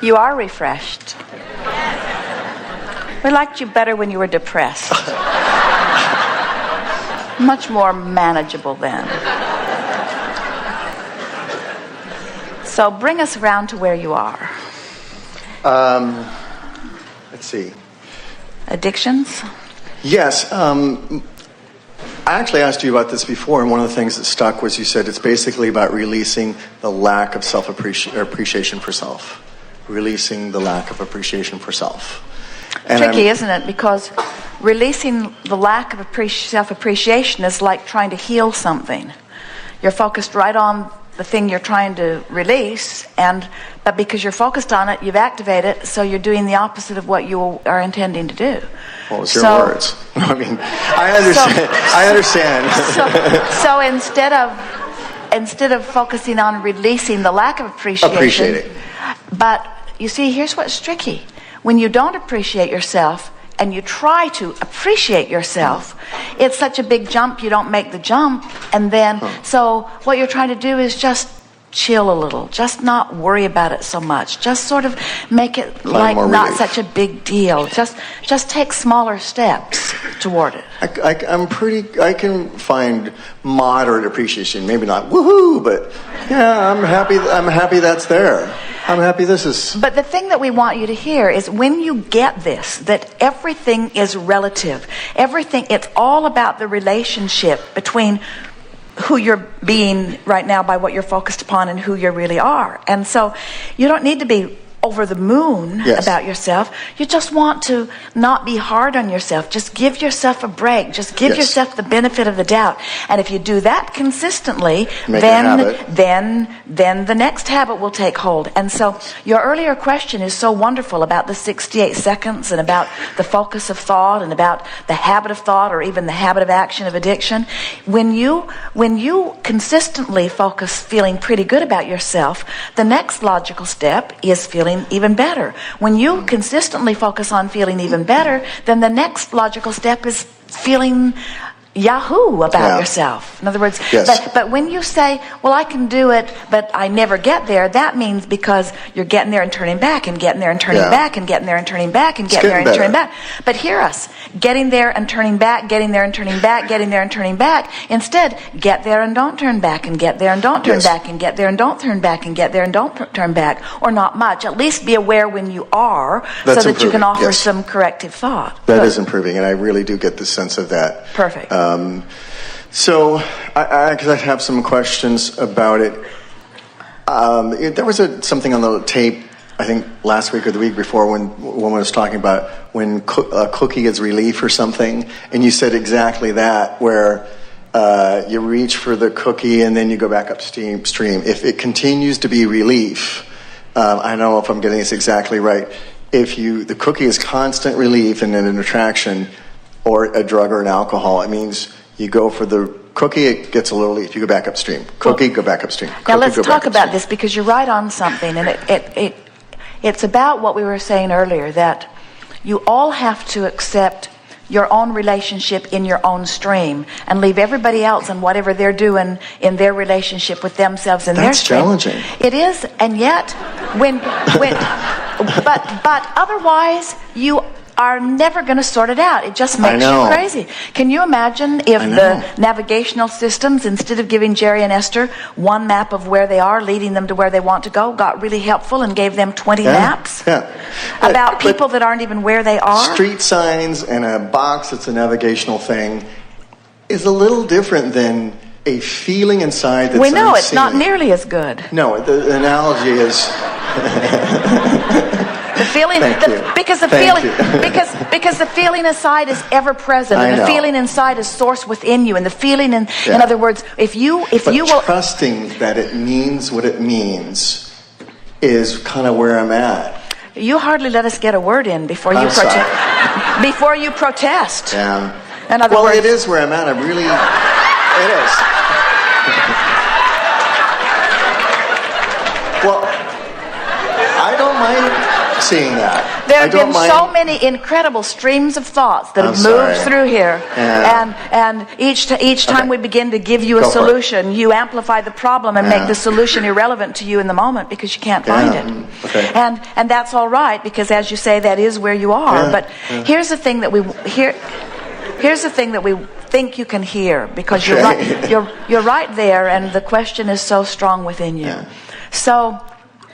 You are refreshed. We liked you better when you were depressed. Much more manageable then. So bring us around to where you are. Let's see. Addictions? Yes. I actually asked you about this before, and one of the things that stuck was you said it's basically about releasing the lack of appreciation for self. Releasing the lack of appreciation for self. And tricky, isn't it? Because releasing the lack of self-appreciation is like trying to heal something. You're focused right on the thing you're trying to release, but because you're focused on it, you've activated it, so you're doing the opposite of what you are intending to do. What was your words? I mean, I understand. So instead of focusing on releasing the lack of appreciation, but you see, here's what's tricky. When you don't appreciate yourself and you try to appreciate yourself, it's such a big jump, you don't make the jump. And then, so what you're trying to do is just chill a little, just not worry about it so much, just sort of make it like not such a big deal. Just take smaller steps toward it. I can find moderate appreciation, maybe not woohoo, but yeah, I'm happy that's there. I'm happy this is... But the thing that we want you to hear is when you get this, that everything is relative. Everything, it's all about the relationship between who you're being right now by what you're focused upon and who you really are. And so you don't need to be over the moon about yourself. You just want to not be hard on yourself. Just give yourself a break. Just give yourself the benefit of the doubt. And if you do that consistently, then the next habit will take hold. And so your earlier question is so wonderful about the 68 seconds and about the focus of thought and about the habit of thought or even the habit of action of addiction. When you consistently focus feeling pretty good about yourself, the next logical step is feeling even better. When you consistently focus on feeling even better, then the next logical step is feeling yahoo about yourself. In other words, but when you say, well, I can do it, but I never get there, that means because you're getting there and turning back and getting there and turning back and getting there and turning back and getting there and turning back. But hear us, getting there and turning back, getting there and turning back, getting there and turning back. Instead, get there and don't turn back and get there and don't turn back and get there and don't turn back and get there and don't turn back, or not much. At least be aware when you are, so that you can offer some corrective thought. That is improving, and I really do get the sense of that. Perfect. So, because I have some questions about it. There was something on the tape, I think last week or the week before, when one was talking about when a cookie is relief or something, and you said exactly that, where you reach for the cookie and then you go back upstream. If it continues to be relief, I don't know if I'm getting this exactly right. If the cookie is constant relief and then an attraction, or a drug or an alcohol, it means you go for the cookie, it gets a little relief. You go back upstream. Cookie, go back upstream. Now let's talk about this, because you're right on something, and it's about what we were saying earlier, that you all have to accept your own relationship in your own stream and leave everybody else and whatever they're doing in their relationship with themselves and their stream. That's challenging. It is, and yet but otherwise you are never going to sort it out. It just makes you crazy. Can you imagine if the navigational systems, instead of giving Jerry and Esther one map of where they are, leading them to where they want to go, got really helpful and gave them 20 maps about people that aren't even where they are? Street signs and a box that's a navigational thing is a little different than a feeling inside that's unseen. We know it's not unseen. nearly as good. No, the analogy is... The feeling, because the feeling inside is ever present, and the feeling inside is sourced within you, and the feeling in other words, if you will trusting that it means what it means is kind of where I'm at. You hardly let us get a word in before you protest. Before you protest. Yeah. In other words, it is where I'm at. It is. Well, I don't mind seeing that. have been so many incredible streams of thoughts that have moved through here. Yeah. And each time we begin to give you a solution, you amplify the problem and make the solution irrelevant to you in the moment because you can't find it. Okay. And that's all right, because as you say, that is where you are. But here's the thing that we think you can hear, because you're right, you're right there, and the question is so strong within you. So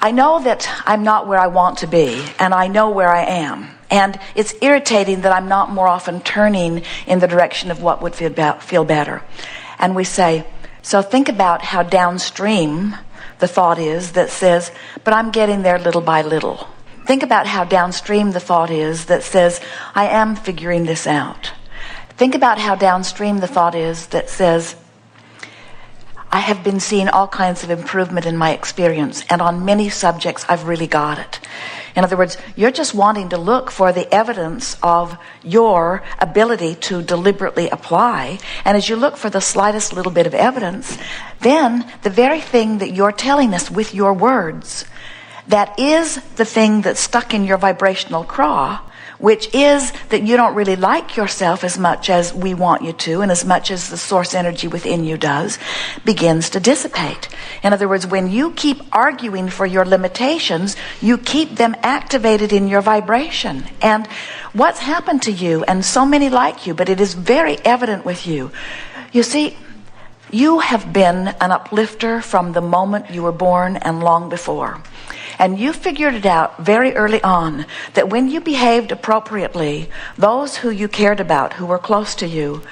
I know that I'm not where I want to be, and I know where I am, and it's irritating that I'm not more often turning in the direction of what would feel better. And we say, so think about how downstream the thought is that says, but I'm getting there little by little. Think about how downstream the thought is that says, I am figuring this out. Think about how downstream the thought is that says, I have been seeing all kinds of improvement in my experience, and on many subjects I've really got it. In other words, you're just wanting to look for the evidence of your ability to deliberately apply, and as you look for the slightest little bit of evidence, then the very thing that you're telling us with your words, that is the thing that's stuck in your vibrational craw, which is that you don't really like yourself as much as we want you to, and as much as the source energy within you does, begins to dissipate. In other words, when you keep arguing for your limitations, you keep them activated in your vibration. And what's happened to you, and so many like you, but it is very evident with you, you see, you have been an uplifter from the moment you were born and long before. And you figured it out very early on that when you behaved appropriately, those who you cared about, who were close to you,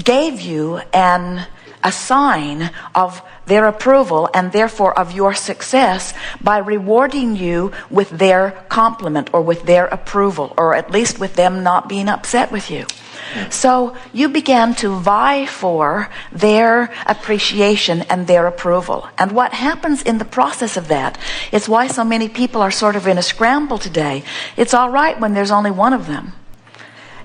gave you a sign of their approval and therefore of your success by rewarding you with their compliment or with their approval, or at least with them not being upset with you. So you began to vie for their appreciation and their approval. And what happens in the process of that is why so many people are sort of in a scramble today. It's all right when there's only one of them.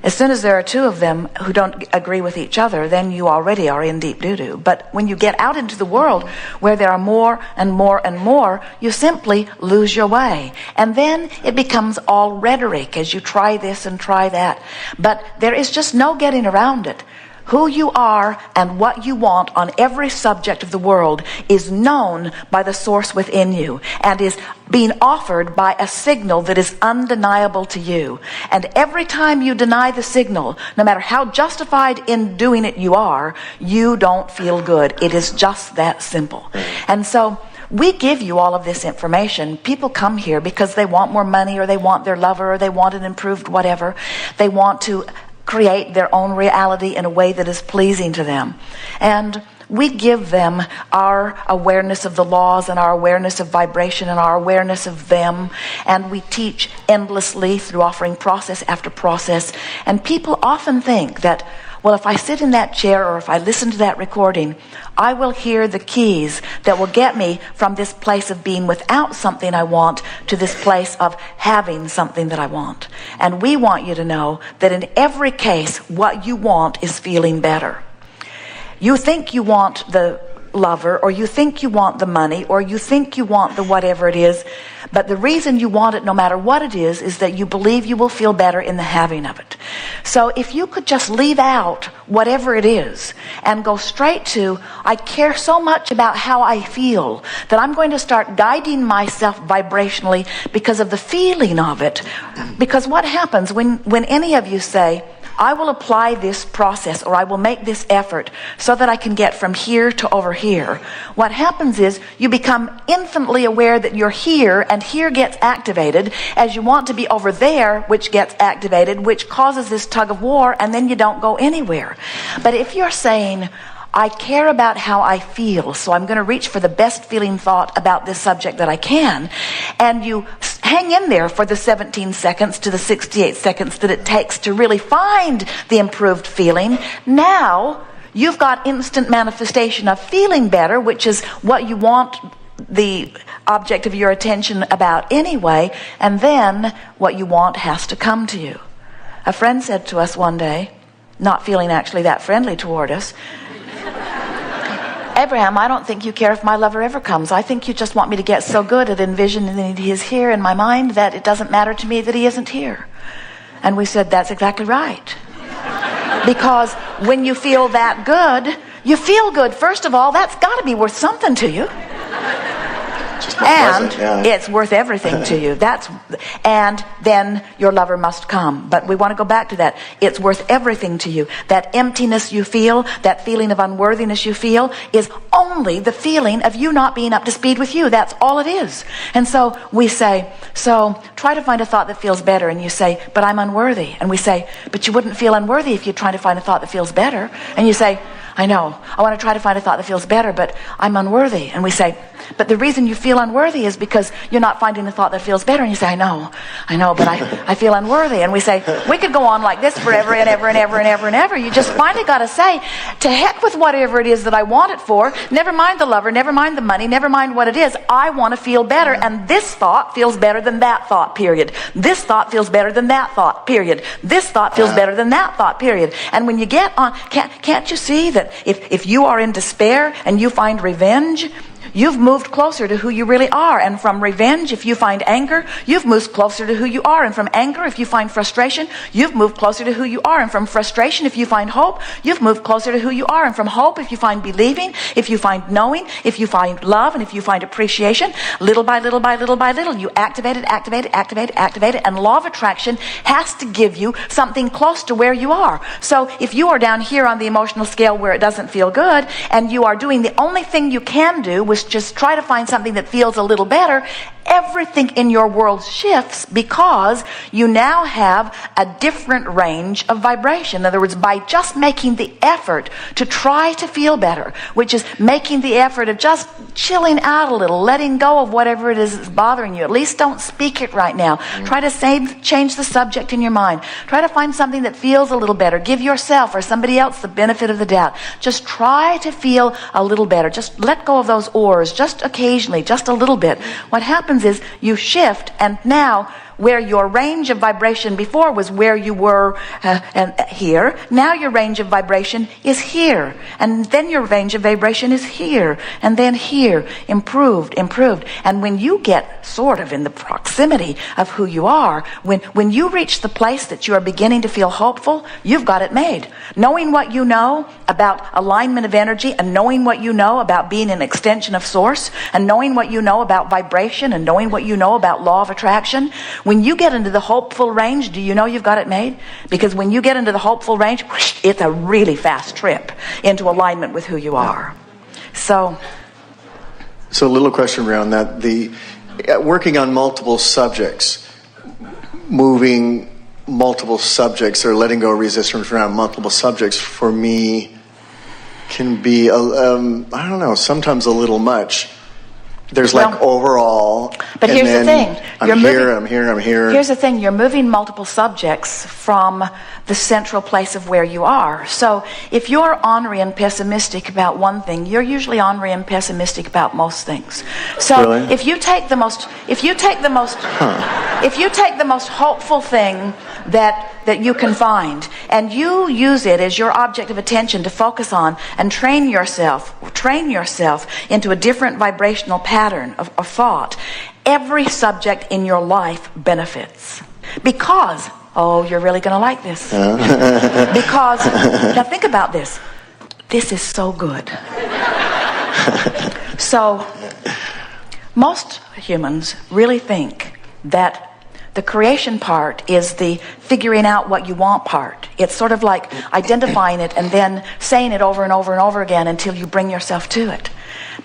As soon as there are two of them who don't agree with each other, then you already are in deep doo-doo. But when you get out into the world where there are more and more and more, you simply lose your way. And then it becomes all rhetoric as you try this and try that. But there is just no getting around it. Who you are and what you want on every subject of the world is known by the source within you and is being offered by a signal that is undeniable to you. And every time you deny the signal, no matter how justified in doing it you are, you don't feel good. It is just that simple. And so we give you all of this information. People come here because they want more money, or they want their lover, or they want an improved whatever. They want to create their own reality in a way that is pleasing to them. And we give them our awareness of the laws and our awareness of vibration and our awareness of them. And we teach endlessly through offering process after process. And people often think that, well, if I sit in that chair or if I listen to that recording, I will hear the keys that will get me from this place of being without something I want to this place of having something that I want. And we want you to know that in every case, what you want is feeling better. You think you want the lover, or you think you want the money, or you think you want the whatever it is, but the reason you want it, no matter what it is that you believe you will feel better in the having of it. So if you could just leave out whatever it is and go straight to, I care so much about how I feel that I'm going to start guiding myself vibrationally because of the feeling of it. Because what happens when any of you say, I will apply this process, or I will make this effort so that I can get from here to over here. What happens is you become infinitely aware that you're here, and here gets activated as you want to be over there, which gets activated, which causes this tug of war, and then you don't go anywhere. But if you're saying, I care about how I feel, so I'm going to reach for the best feeling thought about this subject that I can, and you hang in there for the 17 seconds to the 68 seconds that it takes to really find the improved feeling, now you've got instant manifestation of feeling better, which is what you want the object of your attention about anyway, and then what you want has to come to you. A friend said to us one day, not feeling actually that friendly toward us, Abraham, I don't think you care if my lover ever comes. I think you just want me to get so good at envisioning that he is here in my mind that it doesn't matter to me that he isn't here. And we said, that's exactly right. Because when you feel that good, you feel good. First of all, that's got to be worth something to you. And it's worth everything to you. And then your lover must come. But we want to go back to that. It's worth everything to you. That emptiness you feel, that feeling of unworthiness you feel, is only the feeling of you not being up to speed with you. That's all it is. And so we say, so try to find a thought that feels better. And you say, but I'm unworthy. And we say, but you wouldn't feel unworthy if you try to find a thought that feels better. And you say, I know. I want to try to find a thought that feels better, but I'm unworthy. And we say, but the reason you feel unworthy is because you're not finding a thought that feels better. And you say, I know, but I feel unworthy. And we say, we could go on like this forever and ever and ever and ever and ever. You just finally got to say, to heck with whatever it is that I want it for. Never mind the lover, never mind the money, never mind what it is. I want to feel better. And this thought feels better than that thought, period. This thought feels better than that thought, period. This thought feels better than that thought, period. And when you get on, can't you see that if you are in despair and you find revenge, you've moved closer to who you really are. And from revenge, if you find anger, you've moved closer to who you are. And from anger, if you find frustration, you've moved closer to who you are. And from frustration, if you find hope, you've moved closer to who you are. And from hope, if you find believing, if you find knowing, if you find love, and if you find appreciation, little by little by little by little, you activate it. And law of attraction has to give you something close to where you are. So if you are down here on the emotional scale where it doesn't feel good, and you are doing the only thing you can do, which just try to find something that feels a little better, everything in your world shifts because you now have a different range of vibration. In other words, by just making the effort to try to feel better, which is making the effort of just chilling out a little, letting go of whatever it is that's bothering you. At least don't speak it right now. Try to change the subject in your mind. Try to find something that feels a little better. Give yourself or somebody else the benefit of the doubt. Just try to feel a little better. Just let go of those oars, just occasionally, just a little bit. What happens is you shift, and now where your range of vibration before was where you were and here, now your range of vibration is here, and then your range of vibration is here, and then here, improved. And when you get sort of in the proximity of who you are, when you reach the place that you are beginning to feel hopeful, you've got it made. Knowing what you know about alignment of energy, and knowing what you know about being an extension of source, and knowing what you know about vibration, and knowing what you know about law of attraction, when you get into the hopeful range, do you know you've got it made? Because when you get into the hopeful range, it's a really fast trip into alignment with who you are. So a little question around that. The working on multiple subjects, moving multiple subjects, or letting go of resistance around multiple subjects, for me can be, I don't know, sometimes a little much. There's overall. But here's the thing. I'm here. Here's the thing. You're moving multiple subjects from the central place of where you are. So if you're ornery and pessimistic about one thing, you're usually ornery and pessimistic about most things. So really? if you take the most hopeful thing that you can find, and you use it as your object of attention to focus on, and train yourself into a different vibrational pattern of thought, every subject in your life benefits. Because, you're really going to like this. Because, now think about this. This is so good. So, most humans really think that the creation part is the figuring out what you want part. It's sort of like identifying it and then saying it over and over and over again until you bring yourself to it.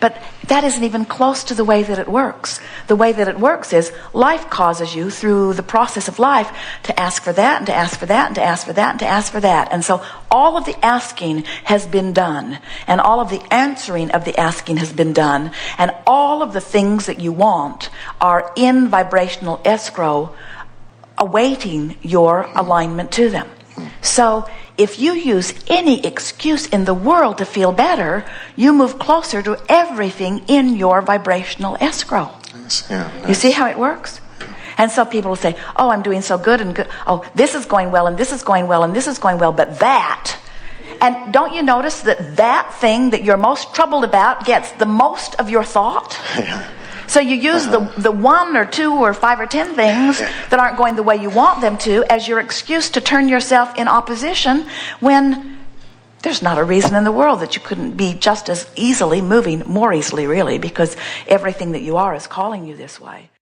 But that isn't even close to the way that it works. The way that it works is life causes you, through the process of life, to ask for that and to ask for that and to ask for that and to ask for that. And so all of the asking has been done, and all of the answering of the asking has been done, and all of the things that you want are in vibrational escrow awaiting your alignment to them. So if you use any excuse in the world to feel better, you move closer to everything in your vibrational escrow. Nice. Nice. You see how it works? And so people will say, I'm doing so good and good. This is going well, and this is going well, and this is going well, but that. And don't you notice that that thing that you're most troubled about gets the most of your thought? Yeah. So you use the 1 or 2 or 5 or 10 things that aren't going the way you want them to as your excuse to turn yourself in opposition, when there's not a reason in the world that you couldn't be just as easily moving, more easily really, because everything that you are is calling you this way.